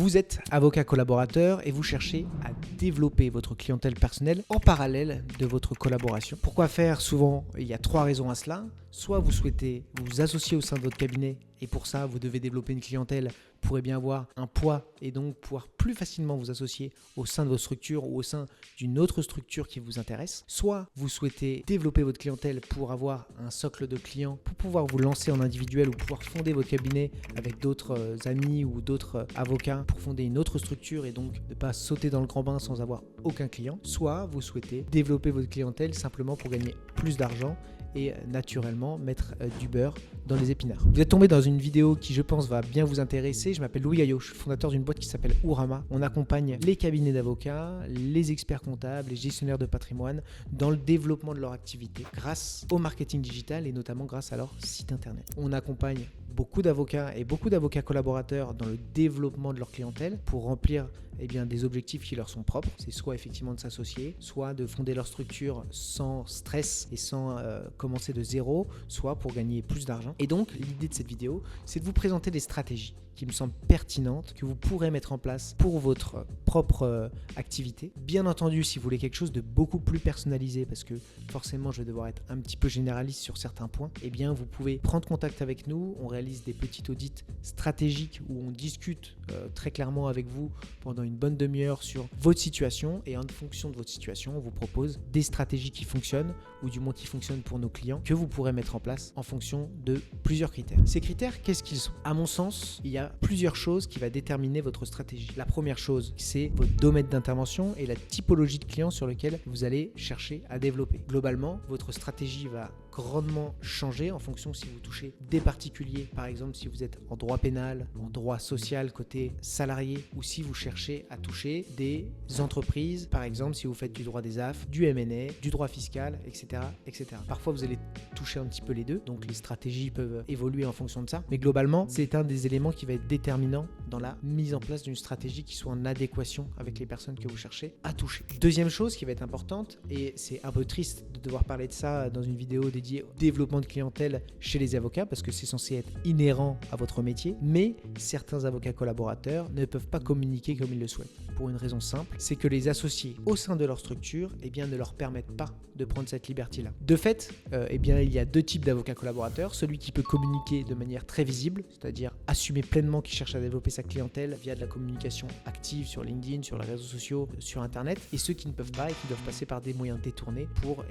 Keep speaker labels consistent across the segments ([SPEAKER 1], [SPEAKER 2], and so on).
[SPEAKER 1] Vous êtes avocat collaborateur et vous cherchez à développer votre clientèle personnelle en parallèle de votre collaboration. Pourquoi faire? Souvent, il y a 3 raisons à cela. Soit vous souhaitez vous associer au sein de votre cabinet et pour ça, vous devez développer une clientèle pour bien avoir un poids et donc pouvoir plus facilement vous associer au sein de votre structure ou au sein d'une autre structure qui vous intéresse. Soit vous souhaitez développer votre clientèle pour avoir un socle de clients, pour pouvoir vous lancer en individuel ou pouvoir fonder votre cabinet avec d'autres amis ou d'autres avocats pour fonder une autre structure et donc ne pas sauter dans le grand bain sans avoir aucun client. Soit vous souhaitez développer votre clientèle simplement pour gagner plus d'argent et naturellement mettre du beurre dans les épinards. Vous êtes tombé dans une vidéo qui, je pense, va bien vous intéresser. Je m'appelle Louis Gaillot, je suis fondateur d'une boîte qui s'appelle Ourama. On accompagne les cabinets d'avocats, les experts comptables, les gestionnaires de patrimoine dans le développement de leur activité grâce au marketing digital et notamment grâce à leur site internet. On accompagne beaucoup d'avocats et beaucoup d'avocats collaborateurs dans le développement de leur clientèle pour remplir des objectifs qui leur sont propres. C'est soit effectivement de s'associer, soit de fonder leur structure sans stress et sans commencer de zéro, soit pour gagner plus d'argent. Et donc, l'idée de cette vidéo, c'est de vous présenter des stratégies qui me semblent pertinentes, que vous pourrez mettre en place pour votre propre activité. Bien entendu, si vous voulez quelque chose de beaucoup plus personnalisé, parce que forcément, je vais devoir être un petit peu généraliste sur certains points, vous pouvez prendre contact avec nous. On réalise des petits audits stratégiques où on discute très clairement avec vous pendant une bonne demi-heure sur votre situation et en fonction de votre situation, on vous propose des stratégies qui fonctionnent ou du moins qui fonctionnent pour nos clients que vous pourrez mettre en place en fonction de plusieurs critères. Ces critères, qu'est-ce qu'ils sont? À mon sens, il y a plusieurs choses qui vont déterminer votre stratégie. La première chose, c'est votre domaine d'intervention et la typologie de clients sur lequel vous allez chercher à développer. Globalement, votre stratégie va grandement changer en fonction si vous touchez des particuliers, par exemple si vous êtes en droit pénal, en droit social côté salarié, ou si vous cherchez à toucher des entreprises, par exemple si vous faites du droit des AF, du M&A, du droit fiscal, etc., etc. Parfois vous allez toucher un petit peu les deux, donc les stratégies peuvent évoluer en fonction de ça, mais globalement c'est un des éléments qui va être déterminant dans la mise en place d'une stratégie qui soit en adéquation avec les personnes que vous cherchez à toucher. Deuxième chose qui va être importante, et c'est un peu triste de devoir parler de ça dans une vidéo dédiée au développement de clientèle chez les avocats parce que c'est censé être inhérent à votre métier, mais certains avocats collaborateurs ne peuvent pas communiquer comme ils le souhaitent. Pour une raison simple, c'est que les associés au sein de leur structure ne leur permettent pas de prendre cette liberté-là. De fait, il y a 2 types d'avocats collaborateurs. Celui qui peut communiquer de manière très visible, c'est-à-dire assumer pleinement qu'il cherche à développer sa clientèle via de la communication active sur LinkedIn, sur les réseaux sociaux, sur Internet, et ceux qui ne peuvent pas et qui doivent passer par des moyens détournés pour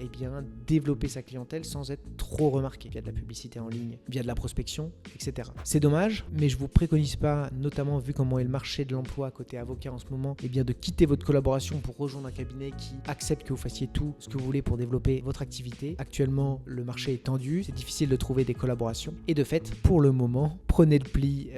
[SPEAKER 1] développer sa clientèle sans être trop remarqué via de la publicité en ligne, via de la prospection, etc. C'est dommage, mais je vous préconise pas, notamment vu comment est le marché de l'emploi côté avocat en ce moment, de quitter votre collaboration pour rejoindre un cabinet qui accepte que vous fassiez tout ce que vous voulez pour développer votre activité. Actuellement, le marché est tendu, c'est difficile de trouver des collaborations. Et de fait, pour le moment, prenez le pli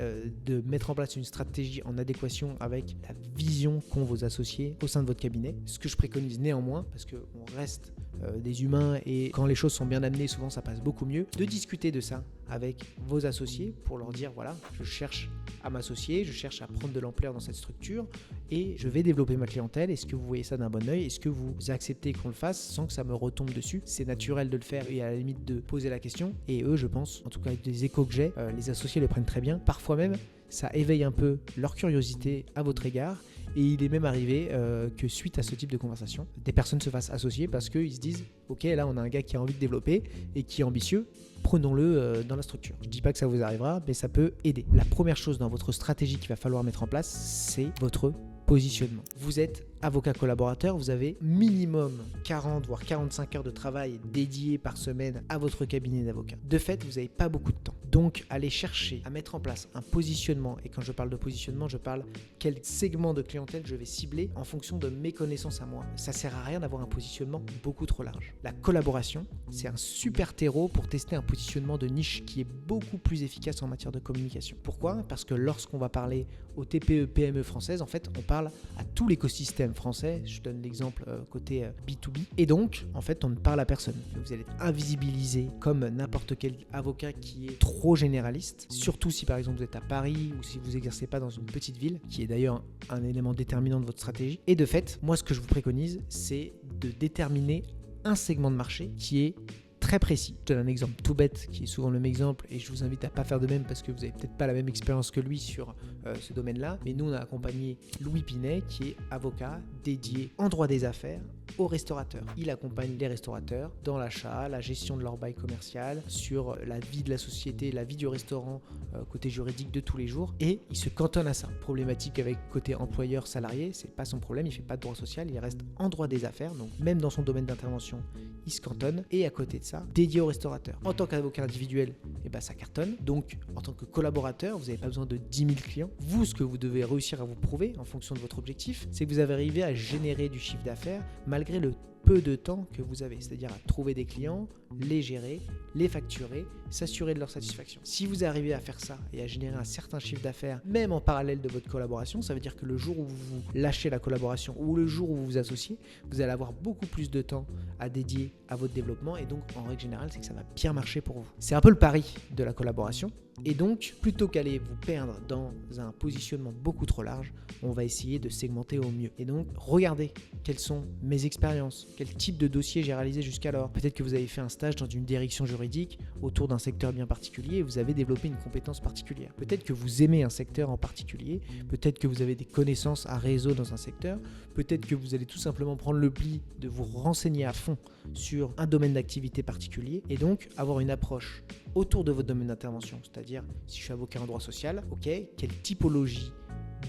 [SPEAKER 1] de mettre en place une stratégie en adéquation avec la vision qu'ont vos associés au sein de votre cabinet. Ce que je préconise néanmoins, parce qu'on reste des humains et quand les choses sont bien amenées, souvent ça passe beaucoup mieux, de discuter de ça avec vos associés pour leur dire voilà, je cherche à m'associer, je cherche à prendre de l'ampleur dans cette structure et je vais développer ma clientèle. Est-ce que vous voyez ça d'un bon œil? Est-ce que vous acceptez qu'on le fasse sans que ça me retombe dessus? C'est naturel de le faire et à la limite de poser la question. Et eux, je pense, en tout cas avec des échos que j'ai, les associés le prennent très bien. Parfois même, ça éveille un peu leur curiosité à votre égard. Et il est même arrivé que suite à ce type de conversation, des personnes se fassent associer parce qu'ils se disent « Ok, là on a un gars qui a envie de développer et qui est ambitieux, prenons-le dans la structure. » Je ne dis pas que ça vous arrivera, mais ça peut aider. La première chose dans votre stratégie qu'il va falloir mettre en place, c'est votre positionnement. Vous êtes avocat collaborateur, vous avez minimum 40 voire 45 heures de travail dédiées par semaine à votre cabinet d'avocat. De fait, vous n'avez pas beaucoup de temps. Donc, allez chercher à mettre en place un positionnement. Et quand je parle de positionnement, je parle quel segment de clientèle je vais cibler en fonction de mes connaissances à moi. Ça ne sert à rien d'avoir un positionnement beaucoup trop large. La collaboration, c'est un super terreau pour tester un positionnement de niche qui est beaucoup plus efficace en matière de communication. Pourquoi? Parce que lorsqu'on va parler aux TPE, PME françaises, en fait, on parle à tout l'écosystème français. Je donne l'exemple côté B2B. Et donc, en fait, on ne parle à personne. Vous allez être invisibilisé comme n'importe quel avocat qui est trop généraliste. Surtout si, par exemple, vous êtes à Paris ou si vous n'exercez pas dans une petite ville, qui est d'ailleurs un élément déterminant de votre stratégie. Et de fait, moi, ce que je vous préconise, c'est de déterminer un segment de marché qui est très précis. Je donne un exemple tout bête qui est souvent le même exemple et je vous invite à pas faire de même parce que vous n'avez peut-être pas la même expérience que lui sur ce domaine-là, mais nous on a accompagné Louis Pinet qui est avocat dédié en droit des affaires aux restaurateurs. Il accompagne les restaurateurs dans l'achat, la gestion de leur bail commercial, sur la vie de la société, la vie du restaurant, côté juridique de tous les jours, et il se cantonne à ça. Problématique avec côté employeur-salarié, c'est pas son problème, il fait pas de droit social, il reste en droit des affaires, donc même dans son domaine d'intervention, il se cantonne, et à côté de ça, dédié aux restaurateurs. En tant qu'avocat individuel, ça cartonne, donc en tant que collaborateur, vous n'avez pas besoin de 10 000 clients. Vous, ce que vous devez réussir à vous prouver en fonction de votre objectif, c'est que vous avez arrivé à générer du chiffre d'affaires malgré le peu de temps que vous avez, c'est-à-dire à trouver des clients, les gérer, les facturer, s'assurer de leur satisfaction. Si vous arrivez à faire ça et à générer un certain chiffre d'affaires, même en parallèle de votre collaboration, ça veut dire que le jour où vous lâchez la collaboration ou le jour où vous vous associez, vous allez avoir beaucoup plus de temps à dédier à votre développement et donc en règle générale, c'est que ça va bien marcher pour vous. C'est un peu le pari de la collaboration et donc plutôt qu'aller vous perdre dans un positionnement beaucoup trop large, on va essayer de segmenter au mieux. Et donc regardez quelles sont mes expériences, quel type de dossier j'ai réalisé jusqu'alors. Peut-être que vous avez fait un stage dans une direction juridique autour d'un secteur bien particulier et vous avez développé une compétence particulière. Peut-être que vous aimez un secteur en particulier, peut-être que vous avez des connaissances à réseau dans un secteur, peut-être que vous allez tout simplement prendre le pli de vous renseigner à fond sur un domaine d'activité particulier et donc avoir une approche autour de votre domaine d'intervention. C'est-à-dire, si je suis avocat en droit social, ok, quelle typologie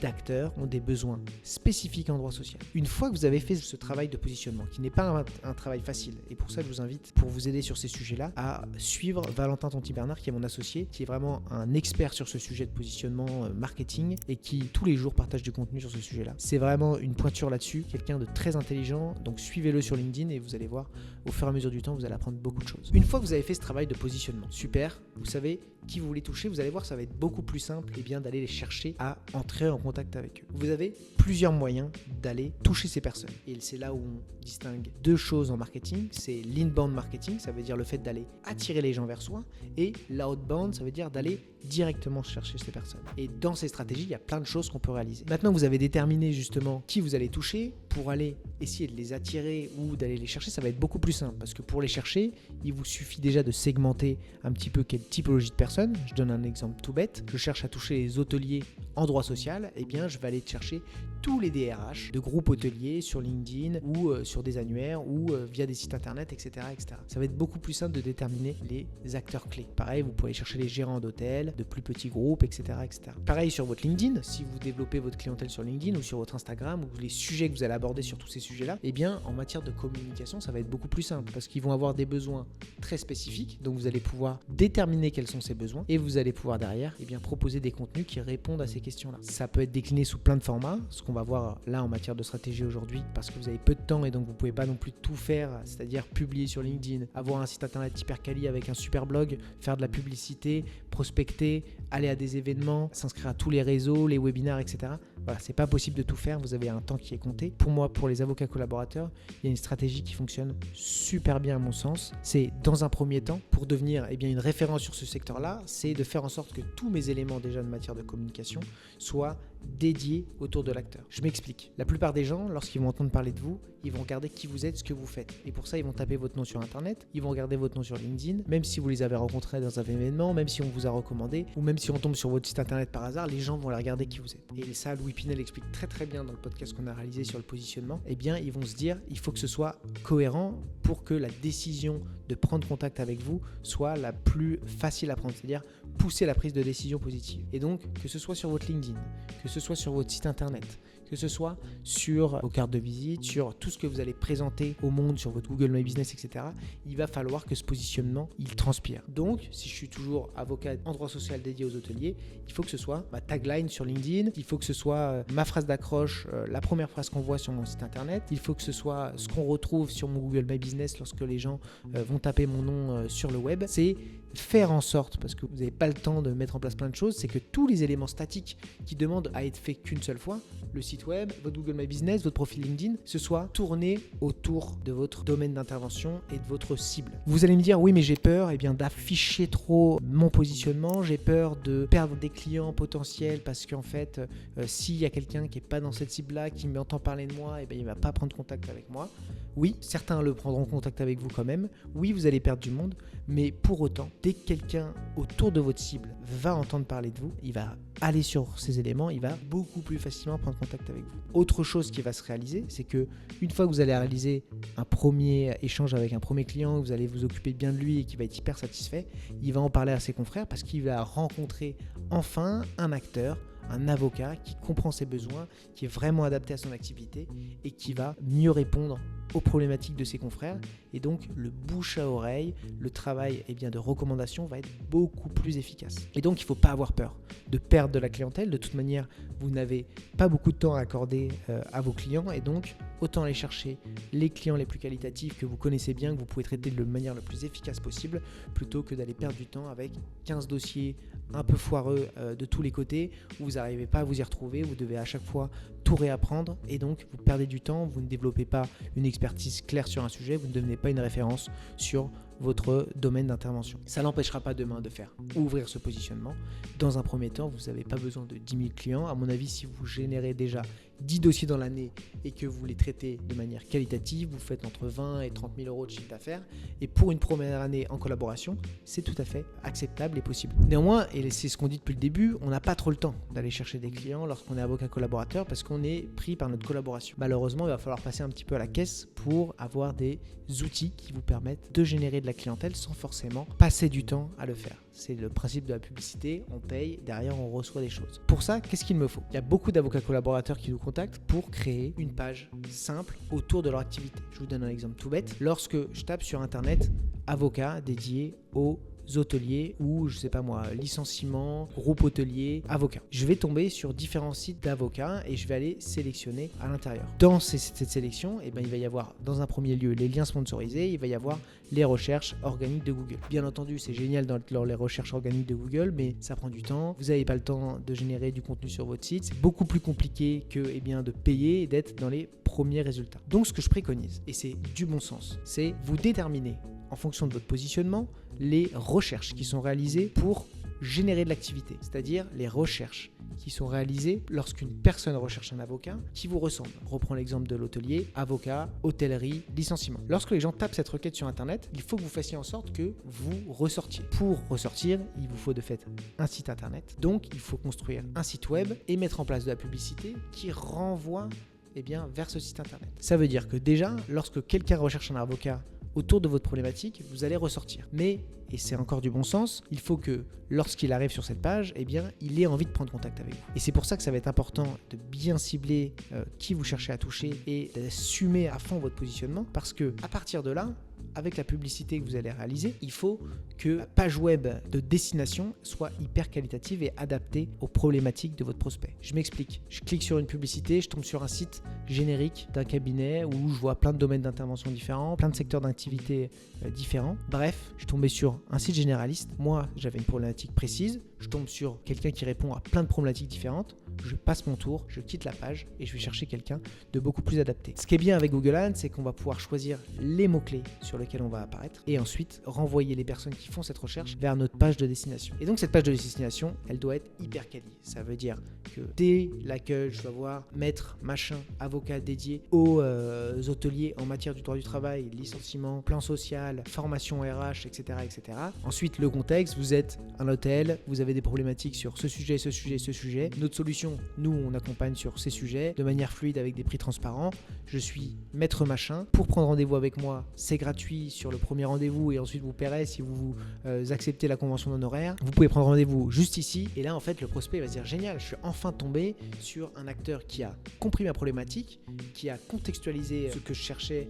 [SPEAKER 1] d'acteurs ont des besoins spécifiques en droit social. Une fois que vous avez fait ce travail de positionnement, qui n'est pas un travail facile, et pour ça je vous invite, pour vous aider sur ces sujets-là, à suivre Valentin Tonti-Bernard, qui est mon associé, qui est vraiment un expert sur ce sujet de positionnement marketing, et qui tous les jours partage du contenu sur ce sujet-là. C'est vraiment une pointure là-dessus, quelqu'un de très intelligent, donc suivez-le sur LinkedIn et vous allez voir, au fur et à mesure du temps, vous allez apprendre beaucoup de choses. Une fois que vous avez fait ce travail de positionnement, super, vous savez qui vous voulez toucher, vous allez voir, ça va être beaucoup plus simple d'aller les chercher à entrer en contact avec eux. Vous avez plusieurs moyens d'aller toucher ces personnes. Et c'est là où on distingue deux choses en marketing. C'est l'inbound marketing, ça veut dire le fait d'aller attirer les gens vers soi, et l'outbound, ça veut dire d'aller directement chercher ces personnes. Et dans ces stratégies, il y a plein de choses qu'on peut réaliser. Maintenant que vous avez déterminé justement qui vous allez toucher, pour aller essayer de les attirer ou d'aller les chercher, ça va être beaucoup plus simple. Parce que pour les chercher, il vous suffit déjà de segmenter un petit peu quelle typologie de personnes. Je donne un exemple tout bête. Je cherche à toucher les hôteliers en droit social, eh bien je vais aller chercher tous les DRH de groupes hôteliers sur LinkedIn ou sur des annuaires ou via des sites internet, etc., etc. Ça va être beaucoup plus simple de déterminer les acteurs clés. Pareil, vous pouvez chercher les gérants d'hôtels, de plus petits groupes, etc., etc. Pareil sur votre LinkedIn, si vous développez votre clientèle sur LinkedIn ou sur votre Instagram ou les sujets que vous allez aborder sur tous ces sujets-là, eh bien en matière de communication, ça va être beaucoup plus simple parce qu'ils vont avoir des besoins très spécifiques, donc vous allez pouvoir déterminer quels sont ces besoins et vous allez pouvoir derrière proposer des contenus qui répondent à ces questions-là. Ça peut être décliné sous plein de formats, ce qu'on va voir là en matière de stratégie aujourd'hui parce que vous avez peu de temps et donc vous pouvez pas non plus tout faire, c'est-à-dire publier sur LinkedIn, avoir un site internet hyper quali avec un super blog, faire de la publicité, prospecter, aller à des événements, s'inscrire à tous les réseaux, les webinaires, etc. Voilà, c'est pas possible de tout faire, vous avez un temps qui est compté. Pour moi, pour les avocats collaborateurs, il y a une stratégie qui fonctionne super bien à mon sens. C'est dans un premier temps, pour devenir une référence sur ce secteur-là, c'est de faire en sorte que tous mes éléments déjà de matière de communication soient dédiés autour de l'acteur. Je m'explique. La plupart des gens, lorsqu'ils vont entendre parler de vous, ils vont regarder qui vous êtes, ce que vous faites. Et pour ça, ils vont taper votre nom sur Internet, ils vont regarder votre nom sur LinkedIn, même si vous les avez rencontrés dans un événement, même si on vous a recommandé, ou même si on tombe sur votre site Internet par hasard, les gens vont aller regarder qui vous êtes. Et ça, Louis Pinet l'explique très très bien dans le podcast qu'on a réalisé sur le positionnement. Ils vont se dire, il faut que ce soit cohérent pour que la décision de prendre contact avec vous soit la plus facile à prendre, c'est-à-dire pousser la prise de décision positive. Et donc, que ce soit sur votre LinkedIn, que ce soit sur votre site internet, que ce soit sur vos cartes de visite, sur tout ce que vous allez présenter au monde, sur votre Google My Business, etc., il va falloir que ce positionnement, il transpire. Donc, si je suis toujours avocat en droit social dédié aux hôteliers, il faut que ce soit ma tagline sur LinkedIn, il faut que ce soit ma phrase d'accroche, la première phrase qu'on voit sur mon site internet, il faut que ce soit ce qu'on retrouve sur mon Google My Business lorsque les gens vont taper mon nom sur le web. C'est faire en sorte, parce que vous n'avez pas le temps de mettre en place plein de choses, c'est que tous les éléments statiques qui demandent à être faits qu'une seule fois, le site web, votre Google My Business, votre profil LinkedIn, ce soit tourné autour de votre domaine d'intervention et de votre cible. Vous allez me dire, oui mais j'ai peur d'afficher trop mon positionnement, j'ai peur de perdre des clients potentiels parce qu'en fait, s'il y a quelqu'un qui n'est pas dans cette cible-là, qui m'entend parler de moi, il ne va pas prendre contact avec moi. Oui, certains le prendront contact avec vous quand même. Oui, vous allez perdre du monde. Mais pour autant, dès que quelqu'un autour de votre cible va entendre parler de vous, il va aller sur ces éléments, il va beaucoup plus facilement prendre contact avec vous. Autre chose qui va se réaliser, c'est que une fois que vous allez réaliser un premier échange avec un premier client, vous allez vous occuper bien de lui et qui va être hyper satisfait, il va en parler à ses confrères parce qu'il va rencontrer enfin un acteur, un avocat qui comprend ses besoins, qui est vraiment adapté à son activité et qui va mieux répondre aux problématiques de ses confrères. Et donc le bouche à oreille, le travail de recommandation va être beaucoup plus efficace. Et donc il ne faut pas avoir peur de perdre de la clientèle. De toute manière, vous n'avez pas beaucoup de temps à accorder à vos clients et donc autant aller chercher les clients les plus qualitatifs que vous connaissez bien, que vous pouvez traiter de la manière la plus efficace possible, plutôt que d'aller perdre du temps avec 15 dossiers un peu foireux de tous les côtés, où vous n'arrivez pas à vous y retrouver, vous devez à chaque fois tout réapprendre et donc vous perdez du temps, vous ne développez pas une expertise claire sur un sujet, vous ne devenez pas une référence sur votre domaine d'intervention. Ça n'empêchera pas demain de faire ouvrir ce positionnement. Dans un premier temps, vous n'avez pas besoin de 10 000 clients. À mon avis, si vous générez déjà 10 dossiers dans l'année et que vous les traitez de manière qualitative, vous faites entre 20 et 30 000 euros de chiffre d'affaires. Et pour une première année en collaboration, c'est tout à fait acceptable et possible. Néanmoins, et c'est ce qu'on dit depuis le début, on n'a pas trop le temps d'aller chercher des clients lorsqu'on est avocat collaborateur parce qu'on est pris par notre collaboration. Malheureusement, il va falloir passer un petit peu à la caisse pour avoir des outils qui vous permettent de générer de la clientèle sans forcément passer du temps à le faire. C'est le principe de la publicité, on paye, derrière on reçoit des choses. Pour ça, qu'est-ce qu'il me faut ? Il y a beaucoup d'avocats collaborateurs qui nous contactent pour créer une page simple autour de leur activité. Je vous donne un exemple tout bête. Lorsque je tape sur internet avocat dédié aux hôteliers ou je sais pas moi, licenciement, groupe hôtelier, avocat. Je vais tomber sur différents sites d'avocats et je vais aller sélectionner à l'intérieur. Dans cette sélection, il va y avoir dans un premier lieu les liens sponsorisés, il va y avoir les recherches organiques de Google. Bien entendu, c'est génial dans les recherches organiques de Google, mais ça prend du temps. Vous n'avez pas le temps de générer du contenu sur votre site. C'est beaucoup plus compliqué que de payer et d'être dans les premiers résultats. Donc ce que je préconise, et c'est du bon sens, c'est vous déterminer en fonction de votre positionnement, les recherches qui sont réalisées pour générer de l'activité, c'est-à-dire les recherches qui sont réalisées lorsqu'une personne recherche un avocat qui vous ressemble. Je reprends l'exemple de l'hôtelier, avocat, hôtellerie, licenciement. Lorsque les gens tapent cette requête sur Internet, il faut que vous fassiez en sorte que vous ressortiez. Pour ressortir, il vous faut de fait un site Internet. Donc, il faut construire un site web et mettre en place de la publicité qui renvoie vers ce site Internet. Ça veut dire que déjà, lorsque quelqu'un recherche un avocat autour de votre problématique, vous allez ressortir. Mais, et c'est encore du bon sens, il faut que lorsqu'il arrive sur cette page, il ait envie de prendre contact avec vous. Et c'est pour ça que ça va être important de bien cibler qui vous cherchez à toucher et d'assumer à fond votre positionnement, parce que à partir de là, avec la publicité que vous allez réaliser, il faut que la page web de destination soit hyper qualitative et adaptée aux problématiques de votre prospect. Je m'explique. Je clique sur une publicité, je tombe sur un site générique d'un cabinet où je vois plein de domaines d'intervention différents, plein de secteurs d'activité différents. Bref, je suis tombé sur un site généraliste. Moi, j'avais une problématique précise. Je tombe sur quelqu'un qui répond à plein de problématiques différentes. Je passe mon tour, je quitte la page et je vais chercher quelqu'un de beaucoup plus adapté. Ce qui est bien avec Google Ads, c'est qu'on va pouvoir choisir les mots-clés sur lesquels on va apparaître et ensuite renvoyer les personnes qui font cette recherche vers notre page de destination. Et donc cette page de destination, elle doit être hyper quali. Ça veut dire que dès l'accueil, je dois voir maître, machin, avocat dédié aux hôteliers en matière du droit du travail, licenciement, plan social, formation RH, etc., etc. Ensuite, le contexte, vous êtes un hôtel, vous avez des problématiques sur ce sujet, ce sujet, ce sujet. Notre solution, nous, on accompagne sur ces sujets de manière fluide avec des prix transparents. Je suis maître machin. Pour prendre rendez-vous avec moi, c'est gratuit sur le premier rendez-vous et ensuite vous paierez si vous acceptez la convention d'honoraires. Vous pouvez prendre rendez-vous juste ici et là, en fait, le prospect va se dire génial, je suis enfin tombé sur un acteur qui a compris ma problématique, qui a contextualisé ce que je cherchais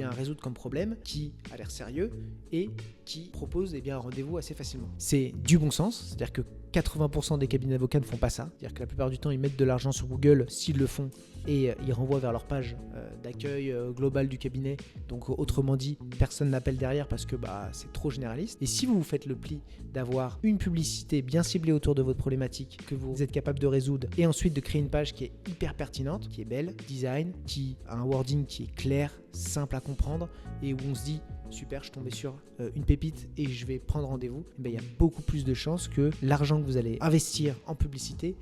[SPEAKER 1] à résoudre comme problème, qui a l'air sérieux et qui propose un rendez-vous assez facilement. C'est du bon sens, c'est-à-dire que 80% des cabinets d'avocats ne font pas ça. C'est-à-dire que la plupart du temps, ils mettent de l'argent sur Google s'ils le font et ils renvoient vers leur page d'accueil global du cabinet. Donc autrement dit, personne n'appelle derrière parce que c'est trop généraliste. Et si vous vous faites le pli d'avoir une publicité bien ciblée autour de votre problématique que vous êtes capable de résoudre et ensuite de créer une page qui est hyper pertinente, qui est belle, design, qui a un wording qui est clair, simple à comprendre et où on se dit super, je suis tombé sur une pépite et je vais prendre rendez-vous, il y a beaucoup plus de chances que l'argent que vous allez investir en publicité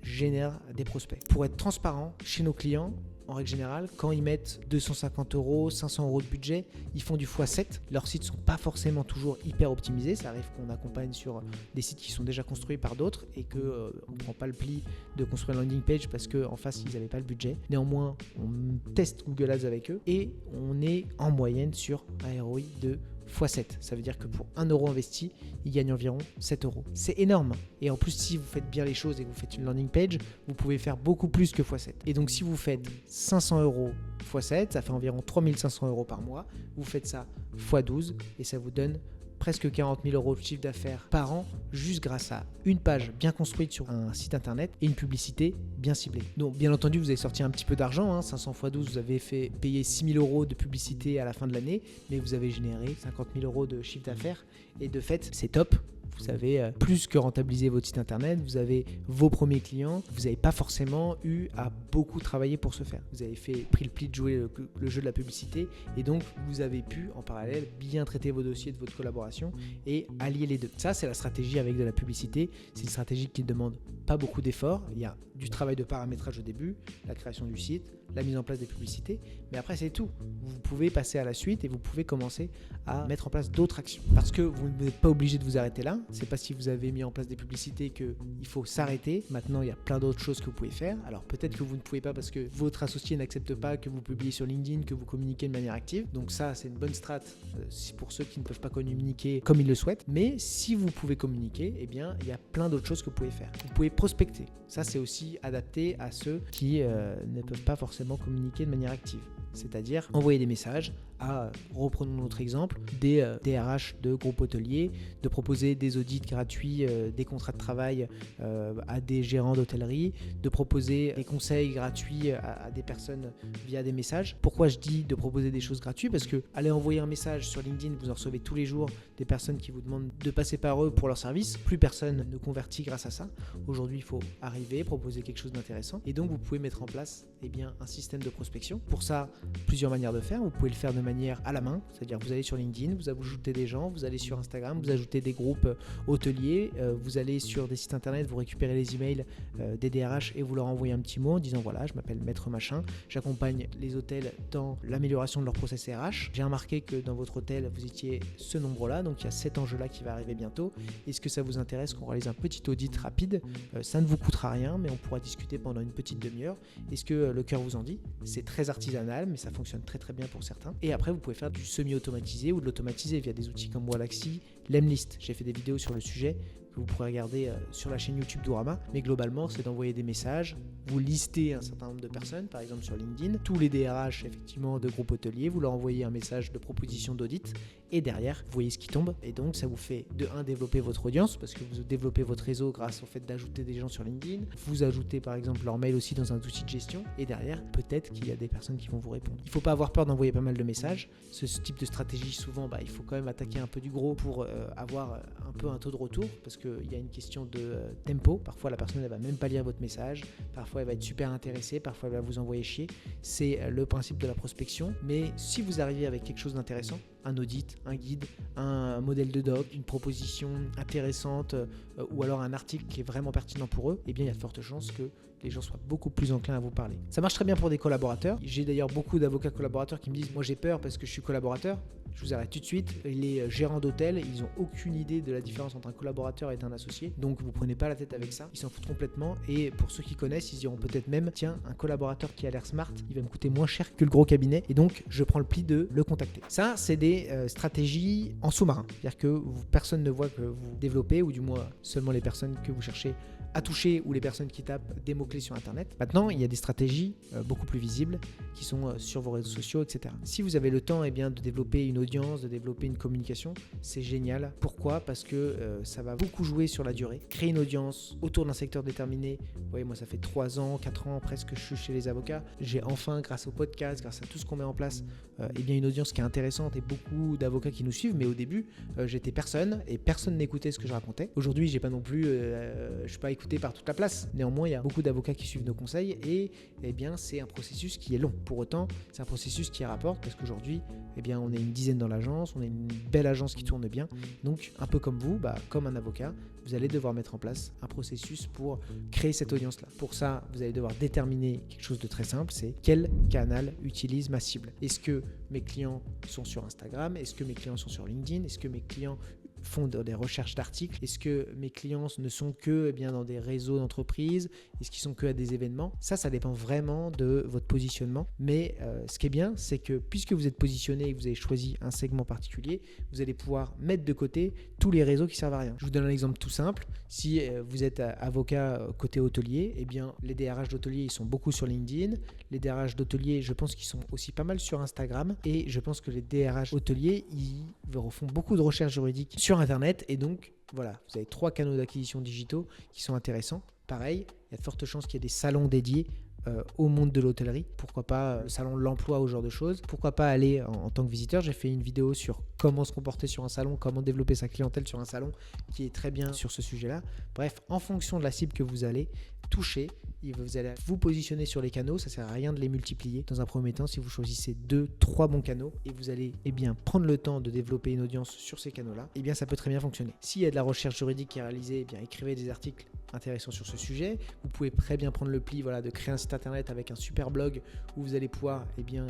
[SPEAKER 1] génère des prospects. Pour être transparent chez nos clients, en règle générale, quand ils mettent 250 €, 500 € de budget, ils font du x7. Leurs sites ne sont pas forcément toujours hyper optimisés. Ça arrive qu'on accompagne sur des sites qui sont déjà construits par d'autres et qu'on ne prend pas le pli de construire une landing page parce qu'en face, ils n'avaient pas le budget. Néanmoins, on teste Google Ads avec eux et on est en moyenne sur un ROI de x7. Ça veut dire que pour 1 € investi, il gagne environ 7 €. C'est énorme. Et en plus, si vous faites bien les choses et que vous faites une landing page, vous pouvez faire beaucoup plus que x7. Et donc, si vous faites 500 € x7, ça fait environ 3500 € par mois. Vous faites ça x12 et ça vous donne presque 40 000 € de chiffre d'affaires par an juste grâce à une page bien construite sur un site internet et une publicité bien ciblée. Donc bien entendu vous avez sorti un petit peu d'argent, 500 x 12 vous avez fait payer 6 000 € de publicité à la fin de l'année, mais vous avez généré 50 000 € de chiffre d'affaires et de fait c'est top. Vous avez plus que rentabilisé votre site internet, vous avez vos premiers clients, vous n'avez pas forcément eu à beaucoup travailler pour ce faire. Vous avez pris le pli de jouer le jeu de la publicité et donc vous avez pu en parallèle bien traiter vos dossiers de votre collaboration et allier les deux. Ça c'est la stratégie avec de la publicité, c'est une stratégie qui ne demande pas beaucoup d'efforts. Il y a du travail de paramétrage au début, la création du site, la mise en place des publicités, mais après c'est tout. Vous pouvez passer à la suite et vous pouvez commencer à mettre en place d'autres actions parce que vous n'êtes pas obligé de vous arrêter là. C'est pas si vous avez mis en place des publicités qu'il faut s'arrêter. Maintenant, il y a plein d'autres choses que vous pouvez faire. Alors peut-être que vous ne pouvez pas parce que votre associé n'accepte pas que vous publiez sur LinkedIn, que vous communiquez de manière active. Donc ça, c'est une bonne strat pour ceux qui ne peuvent pas communiquer comme ils le souhaitent. Mais si vous pouvez communiquer, eh bien, il y a plein d'autres choses que vous pouvez faire. Vous pouvez prospecter. Ça, c'est aussi adapté à ceux qui ne peuvent pas forcément communiquer de manière active. C'est-à-dire envoyer des messages à, reprenons notre exemple, des DRH de groupes hôteliers, de proposer des audits gratuits, des contrats de travail à des gérants d'hôtellerie, de proposer des conseils gratuits à des personnes via des messages. Pourquoi je dis de proposer des choses gratuites ? Parce que allez envoyer un message sur LinkedIn, vous en recevez tous les jours des personnes qui vous demandent de passer par eux pour leur service. Plus personne ne convertit grâce à ça. Aujourd'hui, il faut arriver, proposer quelque chose d'intéressant et donc vous pouvez mettre en place un système de prospection. Pour ça, plusieurs manières de faire. Vous pouvez le faire de manière à la main, c'est-à-dire vous allez sur LinkedIn, vous ajoutez des gens, vous allez sur Instagram, vous ajoutez des groupes hôteliers, vous allez sur des sites internet, vous récupérez les emails des DRH et vous leur envoyez un petit mot en disant voilà, je m'appelle Maître Machin, j'accompagne les hôtels dans l'amélioration de leur process RH. J'ai remarqué que dans votre hôtel, vous étiez ce nombre-là, donc il y a cet enjeu-là qui va arriver bientôt. Est-ce que ça vous intéresse qu'on réalise un petit audit rapide ? Ça ne vous coûtera rien, mais on pourra discuter pendant une petite demi-heure. Est-ce que le cœur vous en dit ? C'est très artisanal, mais ça fonctionne très très bien pour certains. Et après, vous pouvez faire du semi-automatisé ou de l'automatisé via des outils comme Wallaxy, Lemlist. J'ai fait des vidéos sur le sujet que vous pourrez regarder sur la chaîne YouTube d'Ourama. Mais globalement, c'est d'envoyer des messages. Vous listez un certain nombre de personnes, par exemple sur LinkedIn, tous les DRH effectivement de groupes hôteliers, vous leur envoyez un message de proposition d'audit et derrière, vous voyez ce qui tombe. Et donc, ça vous fait de 1 développer votre audience parce que vous développez votre réseau grâce au fait d'ajouter des gens sur LinkedIn. Vous ajoutez par exemple leur mail aussi dans un outil de gestion et derrière, peut-être qu'il y a des personnes qui vont vous répondre. Il ne faut pas avoir peur d'envoyer pas mal de messages. Ce type de stratégie, souvent, il faut quand même attaquer un peu du gros pour avoir un peu un taux de retour parce qu'il y a une question de tempo. Parfois, la personne ne va même pas lire votre message. Parfois, elle va être super intéressée. Parfois, elle va vous envoyer chier. C'est le principe de la prospection. Mais si vous arrivez avec quelque chose d'intéressant, un audit, un guide, un modèle de doc, une proposition intéressante ou alors un article qui est vraiment pertinent pour eux, eh bien, il y a de fortes chances que les gens soient beaucoup plus enclins à vous parler. Ça marche très bien pour des collaborateurs. J'ai d'ailleurs beaucoup d'avocats collaborateurs qui me disent « Moi, j'ai peur parce que je suis collaborateur ». Je vous arrête tout de suite. Les gérants d'hôtel, ils n'ont aucune idée de la différence entre un collaborateur et un associé. Donc, vous ne prenez pas la tête avec ça. Ils s'en foutent complètement. Et pour ceux qui connaissent, ils diront peut-être même « Tiens, un collaborateur qui a l'air smart, il va me coûter moins cher que le gros cabinet. Et donc, je prends le pli de le contacter. » Ça, c'est des stratégies en sous-marin. C'est-à-dire que personne ne voit que vous développez, ou du moins seulement les personnes que vous cherchez à toucher ou les personnes qui tapent des mots-clés sur Internet. Maintenant, il y a des stratégies beaucoup plus visibles qui sont sur vos réseaux sociaux, etc. Si vous avez le temps de développer une audience, de développer une communication, c'est génial. Pourquoi ? Parce que ça va beaucoup jouer sur la durée. Créer une audience autour d'un secteur déterminé. Vous voyez, moi, ça fait 3 ans, 4 ans presque que je suis chez les avocats. J'ai enfin, grâce au podcast, grâce à tout ce qu'on met en place, une audience qui est intéressante et beaucoup d'avocats qui nous suivent. Mais au début, j'étais personne et personne n'écoutait ce que je racontais. Aujourd'hui, j'ai pas non plus, je suis pas écouté écouté par toute la place. Néanmoins, il y a beaucoup d'avocats qui suivent nos conseils et c'est un processus qui est long. Pour autant, c'est un processus qui rapporte parce qu'aujourd'hui, on est une dizaine dans l'agence, on est une belle agence qui tourne bien. Donc, un peu comme vous, comme un avocat, vous allez devoir mettre en place un processus pour créer cette audience-là. Pour ça, vous allez devoir déterminer quelque chose de très simple, c'est quel canal utilise ma cible. Est-ce que mes clients sont sur Instagram? Est-ce que mes clients sont sur LinkedIn? Est-ce que mes clients font des recherches d'articles? Est-ce que mes clients ne sont que dans des réseaux d'entreprises? Est-ce qu'ils sont que à des événements? Ça dépend vraiment de votre positionnement. Mais ce qui est bien, c'est que puisque vous êtes positionné et que vous avez choisi un segment particulier, vous allez pouvoir mettre de côté tous les réseaux qui servent à rien. Je vous donne un exemple tout simple. Si vous êtes avocat côté hôtelier, les DRH d'hôtelier, ils sont beaucoup sur LinkedIn. Les DRH d'hôtelier, je pense qu'ils sont aussi pas mal sur Instagram. Et je pense que les DRH hôteliers, ils font beaucoup de recherches juridiques sur Internet. Et donc, voilà, vous avez 3 canaux d'acquisition digitaux qui sont intéressants. Pareil, il y a de fortes chances qu'il y ait des salons dédiés au monde de l'hôtellerie. Pourquoi pas le salon de l'emploi ou ce genre de choses. Pourquoi pas aller en tant que visiteur. J'ai fait une vidéo sur comment se comporter sur un salon, comment développer sa clientèle sur un salon qui est très bien sur ce sujet-là. Bref, en fonction de la cible que vous allez toucher, vous allez vous positionner sur les canaux. Ça ne sert à rien de les multiplier. Dans un premier temps, si vous choisissez 2-3 bons canaux et vous allez prendre le temps de développer une audience sur ces canaux-là, ça peut très bien fonctionner. S'il y a de la recherche juridique qui est réalisée, écrivez des articles intéressants sur ce sujet. Vous pouvez très bien prendre le pli de créer un site internet avec un super blog où vous allez pouvoir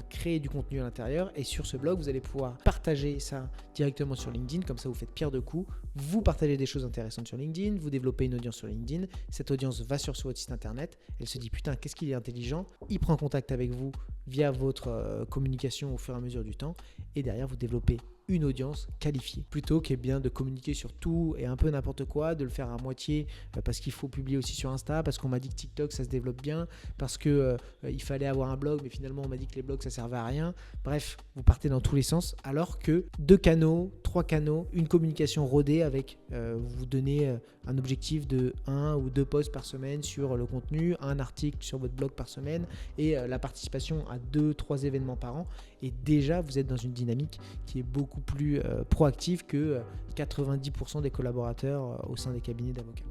[SPEAKER 1] créer du contenu à l'intérieur, et sur ce blog, vous allez pouvoir partager ça directement sur LinkedIn. Comme ça, vous faites pierre de coups. Vous partagez des choses intéressantes sur LinkedIn, vous développez une audience sur LinkedIn. Cette audience va sur votre site internet. Elle se dit putain, qu'est-ce qu'il est intelligent. Il prend contact avec vous via votre communication au fur et à mesure du temps, et derrière vous développez une audience qualifiée, plutôt que de communiquer sur tout et un peu n'importe quoi, de le faire à moitié parce qu'il faut publier aussi sur Insta, parce qu'on m'a dit que TikTok ça se développe bien, parce que il fallait avoir un blog, mais finalement on m'a dit que les blogs ça servait à rien. Bref, vous partez dans tous les sens, alors que 2 canaux, 3 canaux, une communication rodée avec vous donnez un objectif de 1 ou 2 posts par semaine sur le contenu, un article sur votre blog par semaine et la participation à 2-3 événements par an, et déjà vous êtes dans une dynamique qui est beaucoup plus proactive que 90% des collaborateurs au sein des cabinets d'avocats.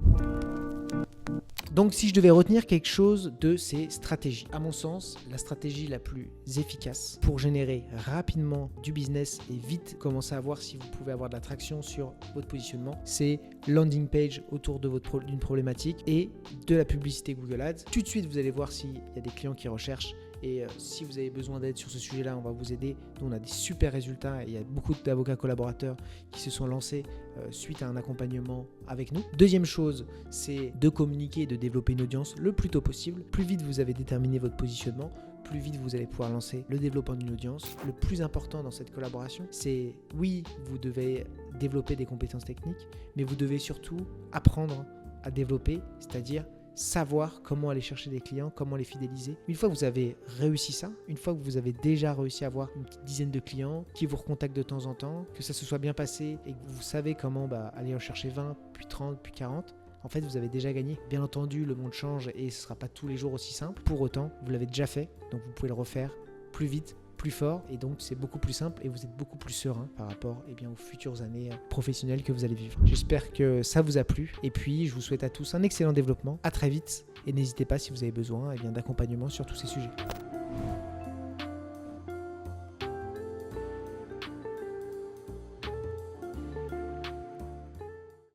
[SPEAKER 1] Donc si je devais retenir quelque chose de ces stratégies, à mon sens, la stratégie la plus efficace pour générer rapidement du business et vite commencer à voir si vous pouvez avoir de la traction sur votre positionnement, c'est landing page autour de d'une problématique et de la publicité Google Ads. Tout de suite, vous allez voir s'il y a des clients qui recherchent. Et si vous avez besoin d'aide sur ce sujet-là, on va vous aider. Nous, on a des super résultats et il y a beaucoup d'avocats collaborateurs qui se sont lancés suite à un accompagnement avec nous. Deuxième chose, c'est de communiquer et de développer une audience le plus tôt possible. Plus vite vous avez déterminé votre positionnement, plus vite vous allez pouvoir lancer le développement d'une audience. Le plus important dans cette collaboration, c'est oui, vous devez développer des compétences techniques, mais vous devez surtout apprendre à développer, c'est-à-dire savoir comment aller chercher des clients, comment les fidéliser. Une fois que vous avez réussi ça, une fois que vous avez déjà réussi à avoir une petite dizaine de clients qui vous recontactent de temps en temps, que ça se soit bien passé et que vous savez comment aller en chercher 20, puis 30, puis 40, en fait vous avez déjà gagné. Bien entendu, le monde change et ce ne sera pas tous les jours aussi simple. Pour autant, vous l'avez déjà fait, donc vous pouvez le refaire plus vite, plus fort, et donc c'est beaucoup plus simple et vous êtes beaucoup plus serein par rapport aux futures années professionnelles que vous allez vivre. J'espère que ça vous a plu et puis je vous souhaite à tous un excellent développement. À très vite et n'hésitez pas si vous avez besoin d'accompagnement sur tous ces sujets.